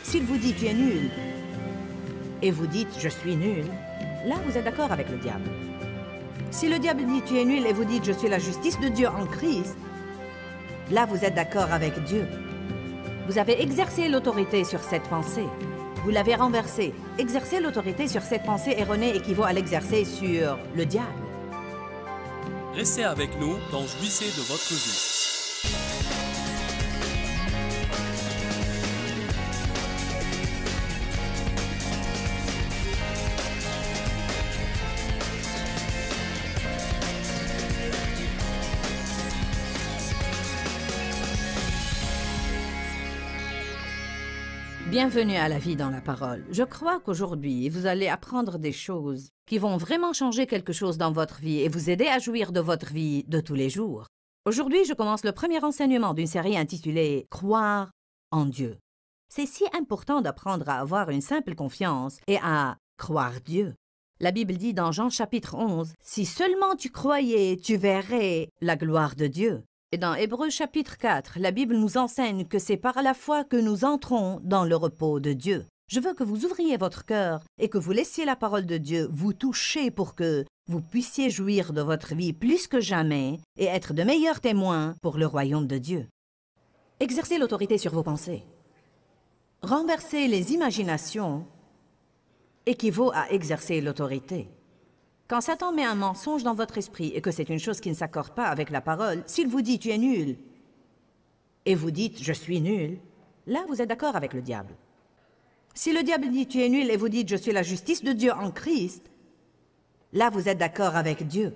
S'il vous dit « tu es nul » et vous dites « je suis nul », là vous êtes d'accord avec le diable. Si le diable dit « tu es nul » et vous dites « je suis la justice de Dieu en Christ », là vous êtes d'accord avec Dieu. Vous avez exercé l'autorité sur cette pensée. Vous l'avez renversée. Exercer l'autorité sur cette pensée erronée équivaut à l'exercer sur le diable. Restez avec nous dans Jouissez de votre vie. Bienvenue à la vie dans la parole. Je crois qu'aujourd'hui, vous allez apprendre des choses qui vont vraiment changer quelque chose dans votre vie et vous aider à jouir de votre vie de tous les jours. Aujourd'hui, je commence le premier enseignement d'une série intitulée « Croire en Dieu ». C'est si important d'apprendre à avoir une simple confiance et à croire Dieu. La Bible dit dans Jean chapitre 11, « Si seulement tu croyais, tu verrais la gloire de Dieu ». Et dans Hébreux chapitre 4, la Bible nous enseigne que c'est par la foi que nous entrons dans le repos de Dieu. Je veux que vous ouvriez votre cœur et que vous laissiez la parole de Dieu vous toucher pour que vous puissiez jouir de votre vie plus que jamais et être de meilleurs témoins pour le royaume de Dieu. Exercez l'autorité sur vos pensées. Renverser les imaginations équivaut à exercer l'autorité. Quand Satan met un mensonge dans votre esprit et que c'est une chose qui ne s'accorde pas avec la parole, s'il vous dit « tu es nul » et vous dites « je suis nul », là vous êtes d'accord avec le diable. Si le diable dit « tu es nul » et vous dites « je suis la justice de Dieu en Christ », là vous êtes d'accord avec Dieu.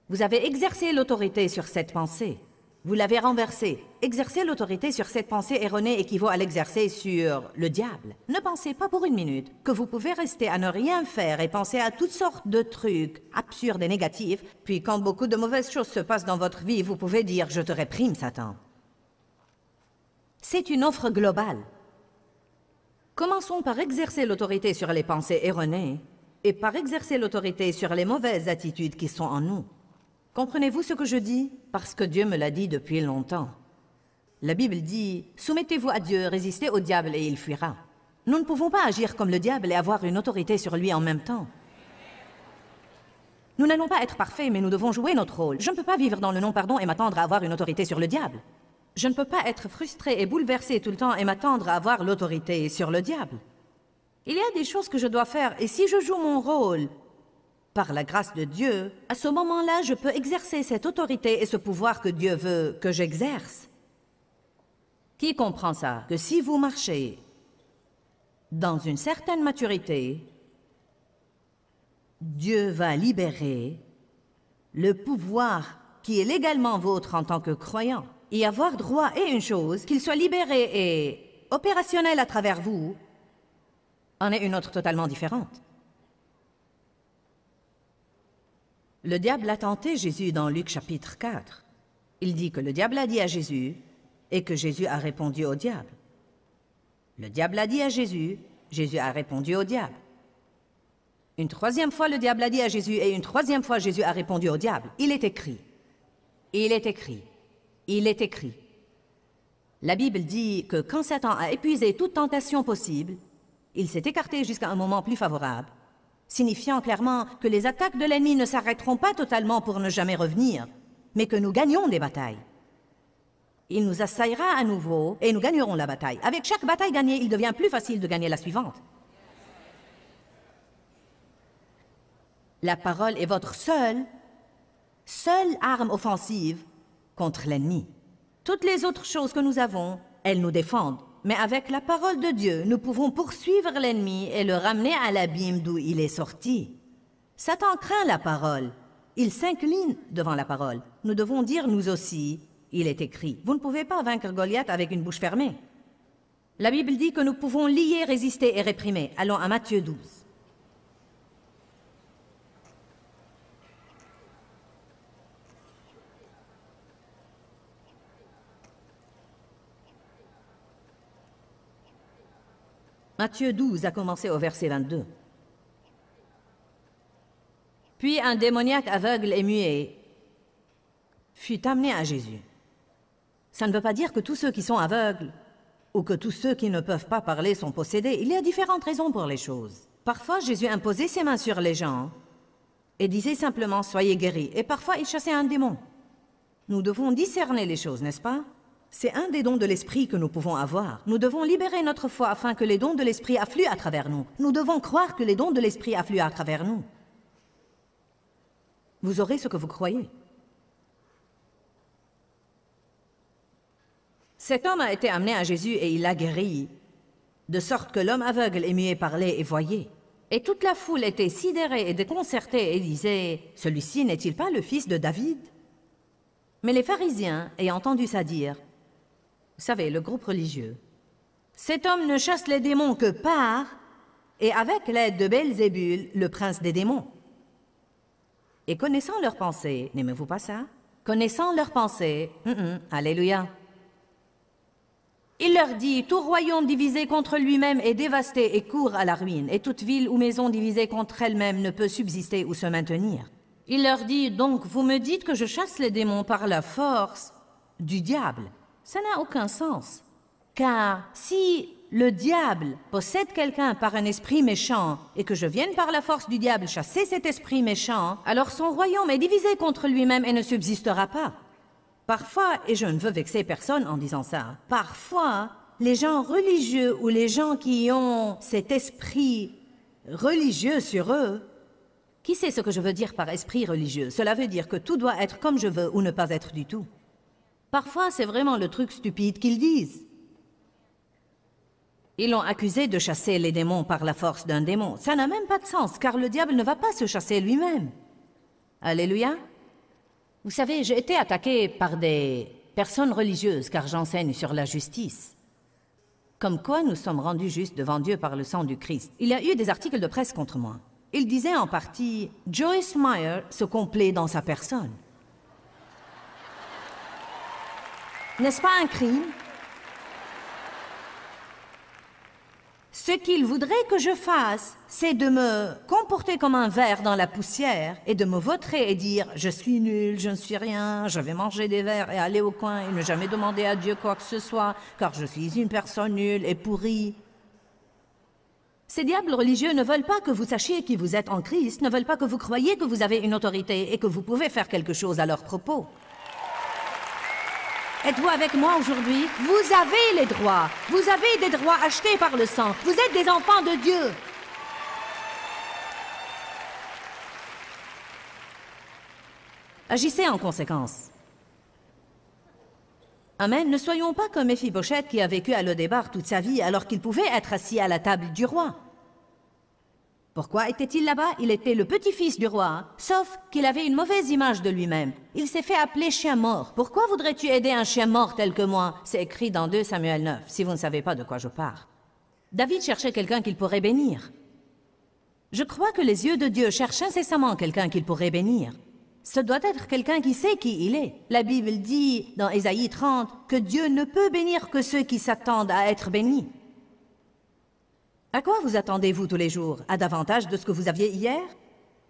Vous avez exercé l'autorité sur cette pensée. Vous l'avez renversée. Exercer l'autorité sur cette pensée erronée équivaut à l'exercer sur le diable. Ne pensez pas pour une minute que vous pouvez rester à ne rien faire et penser à toutes sortes de trucs absurdes et négatifs, puis quand beaucoup de mauvaises choses se passent dans votre vie, vous pouvez dire « je te réprime, Satan ». C'est une offre globale. Commençons par exercer l'autorité sur les pensées erronées et par exercer l'autorité sur les mauvaises attitudes qui sont en nous. Comprenez-vous ce que je dis? Parce que Dieu me l'a dit depuis longtemps. La Bible dit « Soumettez-vous à Dieu, résistez au diable et il fuira ». Nous ne pouvons pas agir comme le diable et avoir une autorité sur lui en même temps. Nous n'allons pas être parfaits, mais nous devons jouer notre rôle. Je ne peux pas vivre dans le non-pardon et m'attendre à avoir une autorité sur le diable. Je ne peux pas être frustré et bouleversé tout le temps et m'attendre à avoir l'autorité sur le diable. Il y a des choses que je dois faire et si je joue mon rôle par la grâce de Dieu, à ce moment-là, je peux exercer cette autorité et ce pouvoir que Dieu veut que j'exerce. Qui comprend ça? Que si vous marchez dans une certaine maturité, Dieu va libérer le pouvoir qui est légalement vôtre en tant que croyant. Y avoir droit est une chose, qu'il soit libéré et opérationnel à travers vous, en est une autre totalement différente. Le diable a tenté Jésus dans Luc chapitre 4. Il dit que le diable a dit à Jésus et que Jésus a répondu au diable. Le diable a dit à Jésus, Jésus a répondu au diable. Une troisième fois, le diable a dit à Jésus et une troisième fois, Jésus a répondu au diable. Il est écrit. Il est écrit. Il est écrit. La Bible dit que quand Satan a épuisé toute tentation possible, il s'est écarté jusqu'à un moment plus favorable, signifiant clairement que les attaques de l'ennemi ne s'arrêteront pas totalement pour ne jamais revenir, mais que nous gagnons des batailles. Il nous assaillera à nouveau et nous gagnerons la bataille. Avec chaque bataille gagnée, il devient plus facile de gagner la suivante. La parole est votre seule arme offensive contre l'ennemi. Toutes les autres choses que nous avons, elles nous défendent. Mais avec la parole de Dieu, nous pouvons poursuivre l'ennemi et le ramener à l'abîme d'où il est sorti. Satan craint la parole. Il s'incline devant la parole. Nous devons dire, nous aussi, il est écrit. Vous ne pouvez pas vaincre Goliath avec une bouche fermée. La Bible dit que nous pouvons lier, résister et réprimer. Allons à Matthieu 12. Matthieu 12 a commencé au verset 22. Puis un démoniaque aveugle et muet fut amené à Jésus. Ça ne veut pas dire que tous ceux qui sont aveugles ou que tous ceux qui ne peuvent pas parler sont possédés. Il y a différentes raisons pour les choses. Parfois, Jésus imposait ses mains sur les gens et disait simplement « Soyez guéris ». Et parfois, il chassait un démon. Nous devons discerner les choses, n'est-ce pas? C'est un des dons de l'Esprit que nous pouvons avoir. Nous devons libérer notre foi afin que les dons de l'Esprit affluent à travers nous. Nous devons croire que les dons de l'Esprit affluent à travers nous. Vous aurez ce que vous croyez. Cet homme a été amené à Jésus et il l'a guéri, de sorte que l'homme aveugle et muet parlait et voyait. Et toute la foule était sidérée et déconcertée et disait « Celui-ci n'est-il pas le fils de David ?» Mais les pharisiens, ayant entendu ça dire, vous savez, le groupe religieux, « Cet homme ne chasse les démons que par et avec l'aide de Belzébul, le prince des démons. » Et connaissant leurs pensées, n'aimez-vous pas ça? Connaissant leurs pensées, alléluia. Il leur dit, tout royaume divisé contre lui-même est dévasté et court à la ruine, et toute ville ou maison divisée contre elle-même ne peut subsister ou se maintenir. Il leur dit, donc vous me dites que je chasse les démons par la force du diable. Ça n'a aucun sens. Car si le diable possède quelqu'un par un esprit méchant et que je vienne par la force du diable chasser cet esprit méchant, alors son royaume est divisé contre lui-même et ne subsistera pas. Parfois, et je ne veux vexer personne en disant ça, parfois, les gens religieux ou les gens qui ont cet esprit religieux sur eux, qui sait ce que je veux dire par esprit religieux? Cela veut dire que tout doit être comme je veux ou ne pas être du tout. Parfois, c'est vraiment le truc stupide qu'ils disent. Ils l'ont accusé de chasser les démons par la force d'un démon. Ça n'a même pas de sens, car le diable ne va pas se chasser lui-même. Alléluia. Vous savez, j'ai été attaqué par des personnes religieuses, car j'enseigne sur la justice. Comme quoi nous sommes rendus justes devant Dieu par le sang du Christ. Il y a eu des articles de presse contre moi. Ils disaient en partie, Joyce Meyer se complaît dans sa personne. N'est-ce pas un crime? Ce qu'ils voudraient que je fasse, c'est de me comporter comme un ver dans la poussière et de me vautrer et dire « Je suis nul, je ne suis rien, je vais manger des vers et aller au coin et ne jamais demander à Dieu quoi que ce soit, car je suis une personne nulle et pourrie. » Ces diables religieux ne veulent pas que vous sachiez qui vous êtes en Christ, ne veulent pas que vous croyiez que vous avez une autorité et que vous pouvez faire quelque chose à leur propos. Êtes-vous avec moi aujourd'hui? Vous avez les droits. Vous avez des droits achetés par le sang. Vous êtes des enfants de Dieu. Agissez en conséquence. Amen. Ne soyons pas comme Méphibosheth qui a vécu à Lodébar toute sa vie alors qu'il pouvait être assis à la table du roi. Pourquoi était-il là-bas? Il était le petit-fils du roi, sauf qu'il avait une mauvaise image de lui-même. Il s'est fait appeler chien mort. Pourquoi voudrais-tu aider un chien mort tel que moi? C'est écrit dans 2 Samuel 9, si vous ne savez pas de quoi je parle. David cherchait quelqu'un qu'il pourrait bénir. Je crois que les yeux de Dieu cherchent incessamment quelqu'un qu'il pourrait bénir. Ce doit être quelqu'un qui sait qui il est. La Bible dit, dans Ésaïe 30, que Dieu ne peut bénir que ceux qui s'attendent à être bénis. À quoi vous attendez-vous tous les jours? À davantage de ce que vous aviez hier?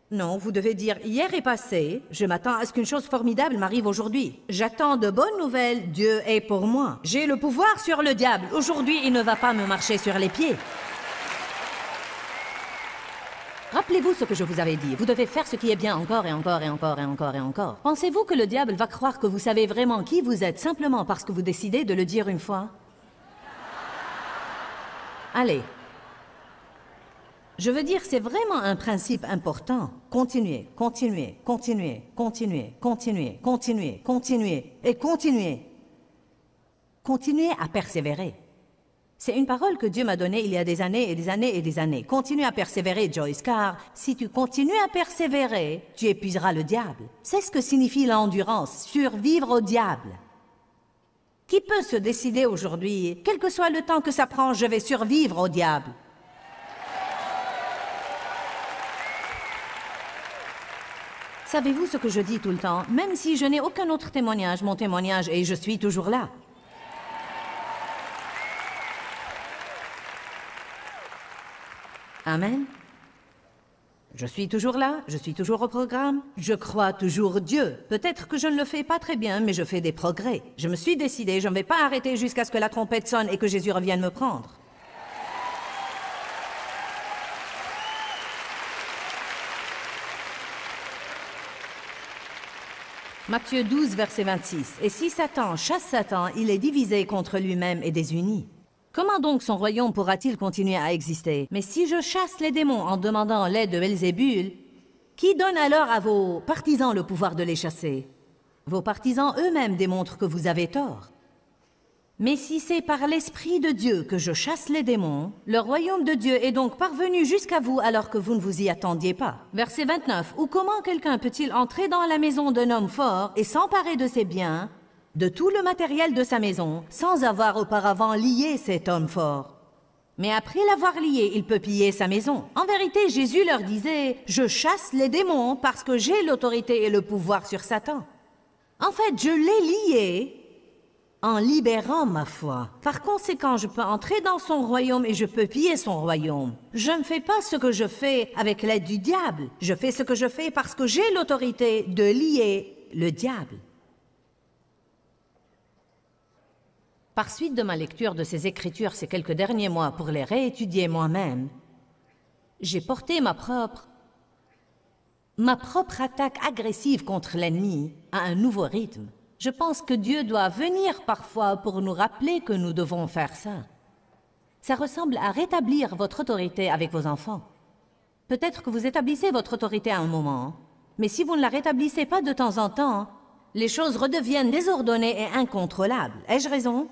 Non, vous devez dire, hier est passé, je m'attends à ce qu'une chose formidable m'arrive aujourd'hui. J'attends de bonnes nouvelles, Dieu est pour moi. J'ai le pouvoir sur le diable, aujourd'hui il ne va pas me marcher sur les pieds. Rappelez-vous ce que je vous avais dit, vous devez faire ce qui est bien encore et encore et encore et encore et encore. Pensez-vous que le diable va croire que vous savez vraiment qui vous êtes simplement parce que vous décidez de le dire une fois? Allez. Je veux dire, c'est vraiment un principe important. Continuez, continuez, continuez, continuez, continuez, continuez, continuez et continuez. Continuez à persévérer. C'est une parole que Dieu m'a donnée il y a des années et des années et des années. Continue à persévérer, Joyce, car si tu continues à persévérer, tu épuiseras le diable. C'est ce que signifie l'endurance, survivre au diable. Qui peut se décider aujourd'hui, quel que soit le temps que ça prend, je vais survivre au diable? Savez-vous ce que je dis tout le temps? Même si je n'ai aucun autre témoignage, mon témoignage est « je suis toujours là ». Amen. Je suis toujours là, je suis toujours au programme, je crois toujours Dieu. Peut-être que je ne le fais pas très bien, mais je fais des progrès. Je me suis décidé, je ne vais pas arrêter jusqu'à ce que la trompette sonne et que Jésus revienne me prendre. Matthieu 12, verset 26. « Et si Satan chasse Satan, il est divisé contre lui-même et désuni. Comment donc son royaume pourra-t-il continuer à exister? Mais si je chasse les démons en demandant l'aide de Belzébul, qui donne alors à vos partisans le pouvoir de les chasser? Vos partisans eux-mêmes démontrent que vous avez tort. Mais si c'est par l'Esprit de Dieu que je chasse les démons, le royaume de Dieu est donc parvenu jusqu'à vous alors que vous ne vous y attendiez pas. » Verset 29. « Ou comment quelqu'un peut-il entrer dans la maison d'un homme fort et s'emparer de ses biens, de tout le matériel de sa maison, sans avoir auparavant lié cet homme fort? Mais après l'avoir lié, il peut piller sa maison. En vérité, Jésus leur disait, « Je chasse les démons parce que j'ai l'autorité et le pouvoir sur Satan. » En fait, je l'ai lié en libérant ma foi. Par conséquent, je peux entrer dans son royaume et je peux piller son royaume. Je ne fais pas ce que je fais avec l'aide du diable. Je fais ce que je fais parce que j'ai l'autorité de lier le diable. Par suite de ma lecture de ces Écritures ces quelques derniers mois pour les réétudier moi-même, j'ai porté ma propre attaque agressive contre l'ennemi à un nouveau rythme. Je pense que Dieu doit venir parfois pour nous rappeler que nous devons faire ça. Ça ressemble à rétablir votre autorité avec vos enfants. Peut-être que vous établissez votre autorité à un moment, mais si vous ne la rétablissez pas de temps en temps, les choses redeviennent désordonnées et incontrôlables. Ai-je raison?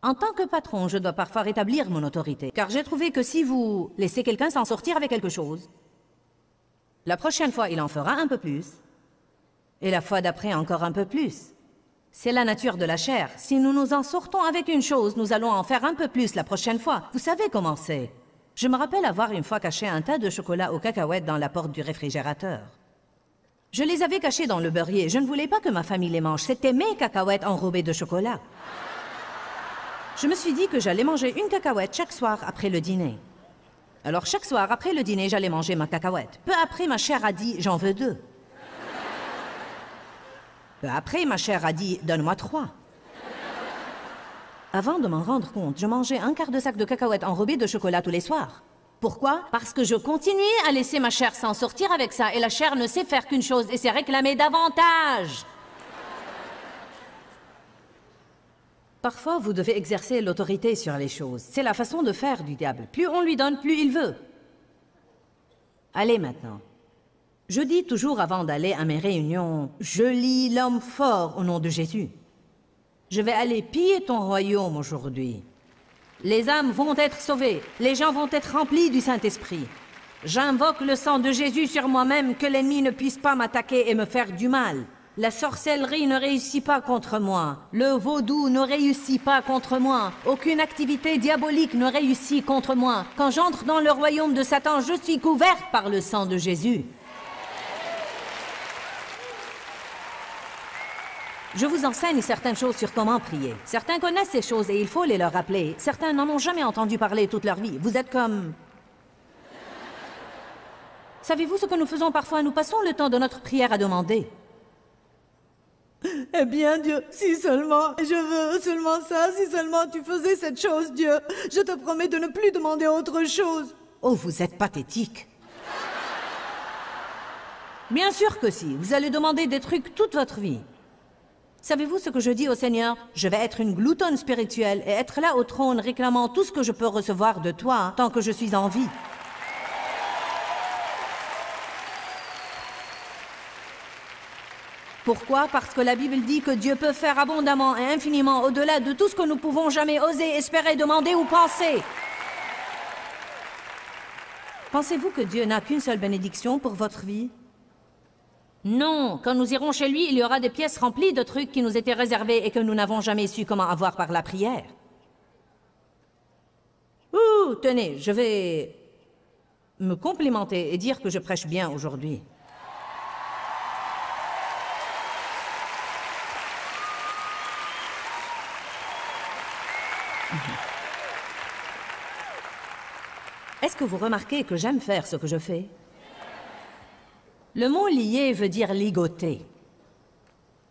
En tant que patron, je dois parfois rétablir mon autorité, car j'ai trouvé que si vous laissez quelqu'un s'en sortir avec quelque chose, la prochaine fois, il en fera un peu plus, et la fois d'après, encore un peu plus. C'est la nature de la chair. Si nous nous en sortons avec une chose, nous allons en faire un peu plus la prochaine fois. Vous savez comment c'est. Je me rappelle avoir une fois caché un tas de chocolat aux cacahuètes dans la porte du réfrigérateur. Je les avais cachés dans le beurrier. Je ne voulais pas que ma famille les mange. C'était mes cacahuètes enrobées de chocolat. Je me suis dit que j'allais manger une cacahuète chaque soir après le dîner. Alors chaque soir après le dîner, j'allais manger ma cacahuète. Peu après, ma chair a dit « j'en veux 2 ». Peu après, ma chair a dit « donne-moi 3 ». Avant de m'en rendre compte, je mangeais un quart de sac de cacahuètes enrobées de chocolat tous les soirs. Pourquoi? Parce que je continuais à laisser ma chair s'en sortir avec ça, et la chair ne sait faire qu'une chose, et c'est réclamer davantage. Parfois, vous devez exercer l'autorité sur les choses. C'est la façon de faire du diable. Plus on lui donne, plus il veut. Allez maintenant. Je dis toujours avant d'aller à mes réunions, je lis l'homme fort au nom de Jésus. Je vais aller piller ton royaume aujourd'hui. Les âmes vont être sauvées, les gens vont être remplis du Saint-Esprit. J'invoque le sang de Jésus sur moi-même, que l'ennemi ne puisse pas m'attaquer et me faire du mal. La sorcellerie ne réussit pas contre moi. Le vaudou ne réussit pas contre moi. Aucune activité diabolique ne réussit contre moi. Quand j'entre dans le royaume de Satan, je suis couverte par le sang de Jésus. Je vous enseigne certaines choses sur comment prier. Certains connaissent ces choses et il faut les leur rappeler. Certains n'en ont jamais entendu parler toute leur vie. Vous êtes comme... Savez-vous ce que nous faisons parfois? Nous passons le temps de notre prière à demander. Eh bien, Dieu, si seulement, je veux seulement ça, si seulement tu faisais cette chose, Dieu. Je te promets de ne plus demander autre chose. Oh, vous êtes pathétique. Bien sûr que si. Vous allez demander des trucs toute votre vie. Savez-vous ce que je dis au Seigneur? Je vais être une gloutonne spirituelle et être là au trône réclamant tout ce que je peux recevoir de toi tant que je suis en vie. Pourquoi? Parce que la Bible dit que Dieu peut faire abondamment et infiniment au-delà de tout ce que nous pouvons jamais oser, espérer, demander ou penser. Pensez-vous que Dieu n'a qu'une seule bénédiction pour votre vie? Non, quand nous irons chez lui, il y aura des pièces remplies de trucs qui nous étaient réservés et que nous n'avons jamais su comment avoir par la prière. Ouh, tenez, je vais me complimenter et dire que je prêche bien aujourd'hui. Est-ce que vous remarquez que j'aime faire ce que je fais? Le mot lier veut dire ligoter.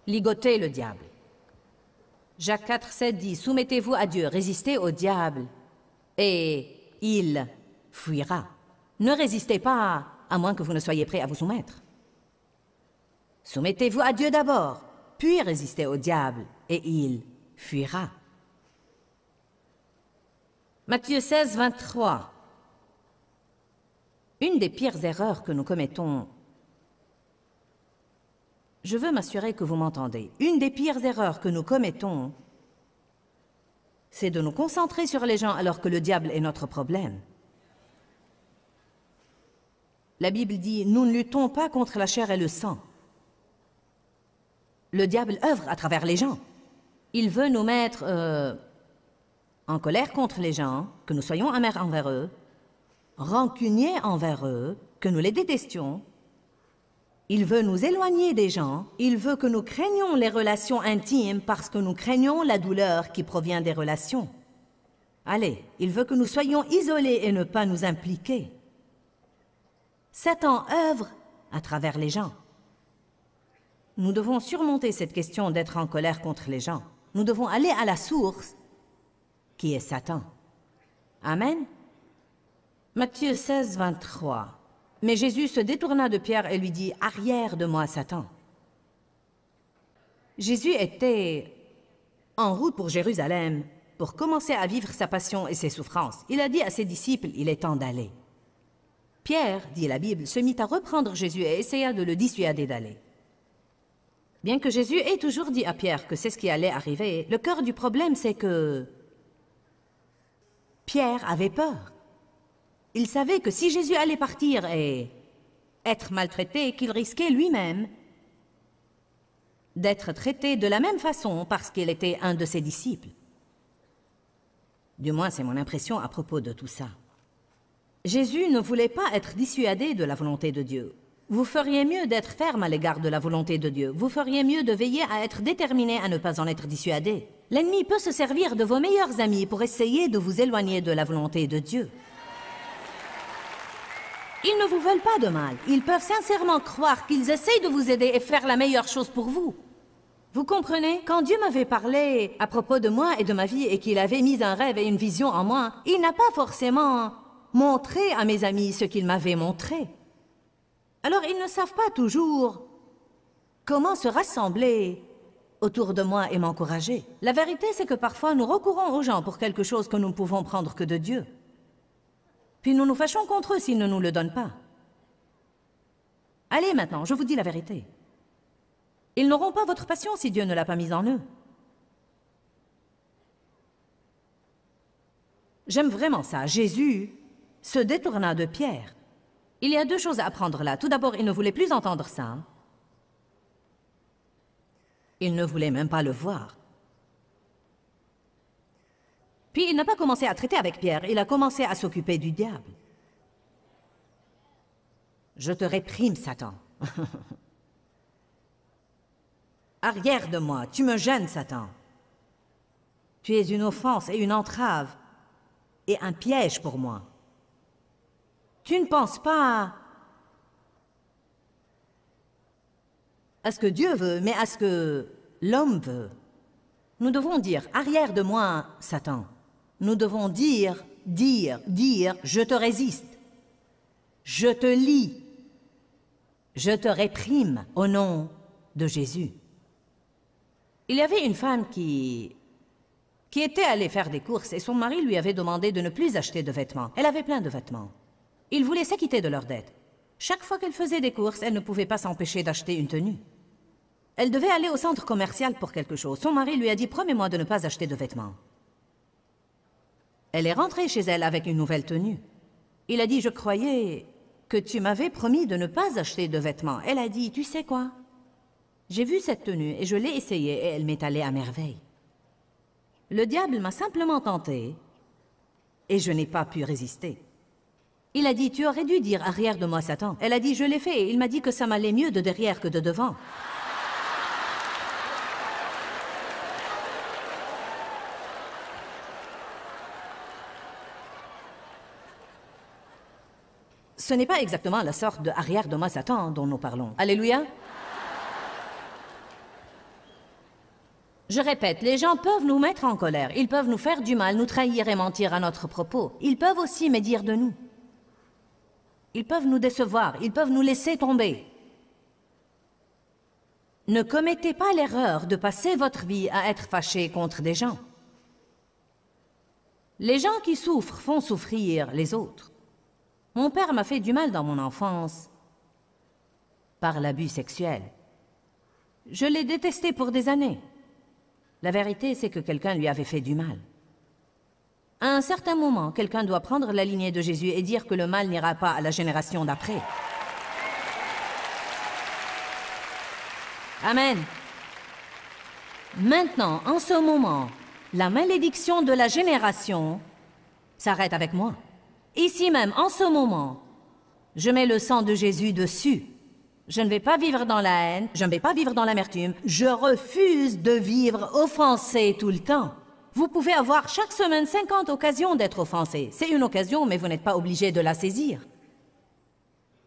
Ligoter le diable. Jacques 4, 7 dit, soumettez-vous à Dieu, résistez au diable, et il fuira. Ne résistez pas, à moins que vous ne soyez prêt à vous soumettre. Soumettez-vous à Dieu d'abord, puis résistez au diable, et il fuira. Matthieu 16, 23. Une des pires erreurs que nous commettons, je veux m'assurer que vous m'entendez, une des pires erreurs que nous commettons, c'est de nous concentrer sur les gens alors que le diable est notre problème. La Bible dit, nous ne luttons pas contre la chair et le sang. Le diable œuvre à travers les gens. Il veut nous mettre en colère contre les gens, que nous soyons amers envers eux, rancuniers envers eux, que nous les détestions. Il veut nous éloigner des gens, il veut que nous craignions les relations intimes parce que nous craignons la douleur qui provient des relations. Allez, il veut que nous soyons isolés et ne pas nous impliquer. Satan œuvre à travers les gens. Nous devons surmonter cette question d'être en colère contre les gens. Nous devons aller à la source, qui est Satan. Amen. Matthieu 16, 23. Mais Jésus se détourna de Pierre et lui dit, « Arrière de moi, Satan. » Jésus était en route pour Jérusalem pour commencer à vivre sa passion et ses souffrances. Il a dit à ses disciples, « Il est temps d'aller. » Pierre, dit la Bible, se mit à reprendre Jésus et essaya de le dissuader d'aller. Bien que Jésus ait toujours dit à Pierre que c'est ce qui allait arriver, le cœur du problème, c'est que Pierre avait peur. Il savait que si Jésus allait partir et être maltraité, qu'il risquait lui-même d'être traité de la même façon parce qu'il était un de ses disciples. Du moins, c'est mon impression à propos de tout ça. Jésus ne voulait pas être dissuadé de la volonté de Dieu. Vous feriez mieux d'être ferme à l'égard de la volonté de Dieu. Vous feriez mieux de veiller à être déterminé à ne pas en être dissuadé. L'ennemi peut se servir de vos meilleurs amis pour essayer de vous éloigner de la volonté de Dieu. Ils ne vous veulent pas de mal. Ils peuvent sincèrement croire qu'ils essayent de vous aider et faire la meilleure chose pour vous. Vous comprenez? Quand Dieu m'avait parlé à propos de moi et de ma vie et qu'il avait mis un rêve et une vision en moi, il n'a pas forcément montré à mes amis ce qu'il m'avait montré. Alors ils ne savent pas toujours comment se rassembler autour de moi et m'encourager. La vérité, c'est que parfois nous recourons aux gens pour quelque chose que nous ne pouvons prendre que de Dieu. Puis nous nous fâchons contre eux s'ils ne nous le donnent pas. Allez maintenant, je vous dis la vérité. Ils n'auront pas votre passion si Dieu ne l'a pas mise en eux. J'aime vraiment ça. Jésus se détourna de Pierre. Il y a deux choses à apprendre là. Tout d'abord, il ne voulait plus entendre ça. Il ne voulait même pas le voir. Puis il n'a pas commencé à traiter avec Pierre, il a commencé à s'occuper du diable. Je te réprime, Satan. Arrière de moi, tu me gênes, Satan. Tu es une offense et une entrave et un piège pour moi. Tu ne penses pas à ce que Dieu veut, mais à ce que l'homme veut. Nous devons dire, arrière de moi, Satan. Nous devons dire, je te résiste. Je te lie. Je te réprime au nom de Jésus. Il y avait une femme qui était allée faire des courses et son mari lui avait demandé de ne plus acheter de vêtements. Elle avait plein de vêtements. Il voulait s'acquitter de leurs dettes. Chaque fois qu'elle faisait des courses, elle ne pouvait pas s'empêcher d'acheter une tenue. Elle devait aller au centre commercial pour quelque chose. Son mari lui a dit « Promets-moi de ne pas acheter de vêtements ». Elle est rentrée chez elle avec une nouvelle tenue. Il a dit « Je croyais que tu m'avais promis de ne pas acheter de vêtements ». Elle a dit « Tu sais quoi? J'ai vu cette tenue et je l'ai essayée et elle m'est allée à merveille. Le diable m'a simplement tentée et je n'ai pas pu résister. » Il a dit « Tu aurais dû dire arrière de moi, Satan ». Elle a dit « Je l'ai fait et il m'a dit que ça m'allait mieux de derrière que de devant ». Ce n'est pas exactement la sorte de arrière-domaine Satan dont nous parlons. Alléluia. Je répète, les gens peuvent nous mettre en colère, ils peuvent nous faire du mal, nous trahir et mentir à notre propos. Ils peuvent aussi médire de nous. Ils peuvent nous décevoir, ils peuvent nous laisser tomber. Ne commettez pas l'erreur de passer votre vie à être fâché contre des gens. Les gens qui souffrent font souffrir les autres. Mon père m'a fait du mal dans mon enfance par l'abus sexuel. Je l'ai détesté pour des années. La vérité, c'est que quelqu'un lui avait fait du mal. À un certain moment, quelqu'un doit prendre la lignée de Jésus et dire que le mal n'ira pas à la génération d'après. Amen. Maintenant, en ce moment, la malédiction de la génération s'arrête avec moi. Ici même, en ce moment, je mets le sang de Jésus dessus. Je ne vais pas vivre dans la haine, je ne vais pas vivre dans l'amertume. Je refuse de vivre offensé tout le temps. Vous pouvez avoir chaque semaine 50 occasions d'être offensé. C'est une occasion, mais vous n'êtes pas obligé de la saisir.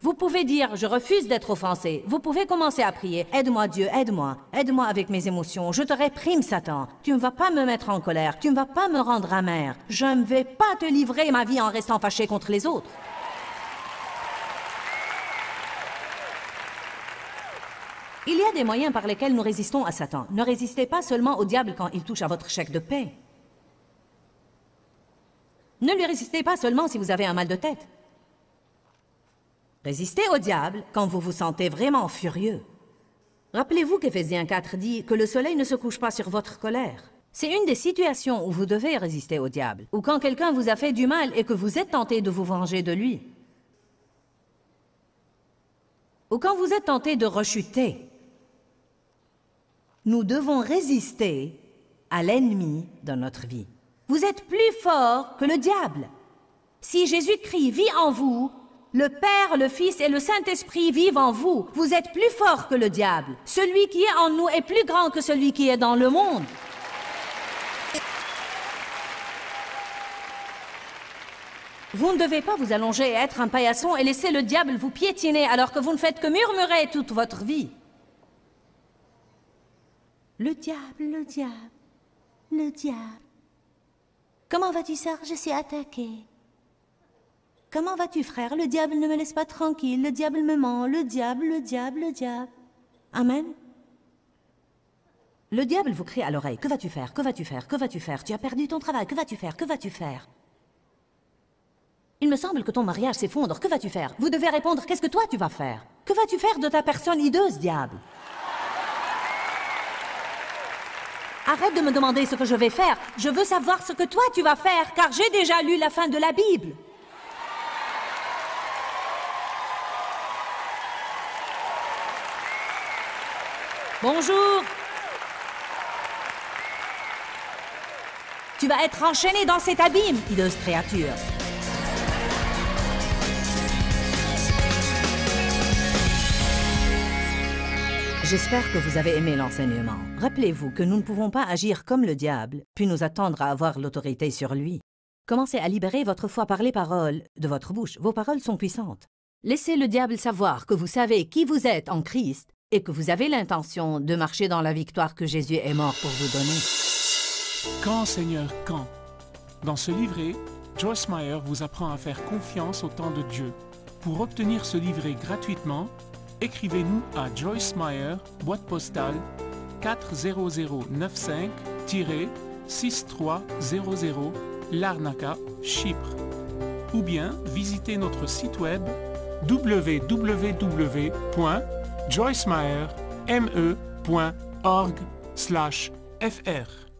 Vous pouvez dire « je refuse d'être offensé ». Vous pouvez commencer à prier « aide-moi Dieu, aide-moi avec mes émotions. Je te réprime Satan. Tu ne vas pas me mettre en colère, tu ne vas pas me rendre amer. Je ne vais pas te livrer ma vie en restant fâché contre les autres. » Il y a des moyens par lesquels nous résistons à Satan. Ne résistez pas seulement au diable quand il touche à votre chèque de paie. Ne lui résistez pas seulement si vous avez un mal de tête. Résistez au diable quand vous vous sentez vraiment furieux. Rappelez-vous qu'Éphésiens 4 dit que le soleil ne se couche pas sur votre colère. C'est une des situations où vous devez résister au diable, ou quand quelqu'un vous a fait du mal et que vous êtes tenté de vous venger de lui. Ou quand vous êtes tenté de rechuter. Nous devons résister à l'ennemi dans notre vie. Vous êtes plus fort que le diable. Si Jésus-Christ vit en vous, le Père, le Fils et le Saint-Esprit vivent en vous. Vous êtes plus fort que le diable. Celui qui est en nous est plus grand que celui qui est dans le monde. Vous ne devez pas vous allonger et être un paillasson et laisser le diable vous piétiner alors que vous ne faites que murmurer toute votre vie. Le diable, le diable, le diable. Comment vas-tu, sœur? Je suis attaquée. Comment vas-tu, frère? Le diable ne me laisse pas tranquille. Le diable me ment. Le diable, le diable, le diable. Amen. Le diable vous crie à l'oreille. Que vas-tu faire? Que vas-tu faire? Que vas-tu faire? Tu as perdu ton travail. Que vas-tu faire? Que vas-tu faire? Il me semble que ton mariage s'effondre. Que vas-tu faire? Vous devez répondre, qu'est-ce que toi tu vas faire? Que vas-tu faire de ta personne hideuse, diable? Arrête de me demander ce que je vais faire. Je veux savoir ce que toi tu vas faire, car j'ai déjà lu la fin de la Bible. Bonjour. Tu vas être enchaîné dans cet abîme, hideuse créature. J'espère que vous avez aimé l'enseignement. Rappelez-vous que nous ne pouvons pas agir comme le diable, puis nous attendre à avoir l'autorité sur lui. Commencez à libérer votre foi par les paroles de votre bouche. Vos paroles sont puissantes. Laissez le diable savoir que vous savez qui vous êtes en Christ et que vous avez l'intention de marcher dans la victoire que Jésus est mort pour vous donner. Quand, Seigneur, quand? Dans ce livret, Joyce Meyer vous apprend à faire confiance au temps de Dieu. Pour obtenir ce livret gratuitement, écrivez-nous à Joyce Meyer, boîte postale 40095-6300, Larnaca, Chypre. Ou bien visitez notre site web www.joycemeyer.org/fr.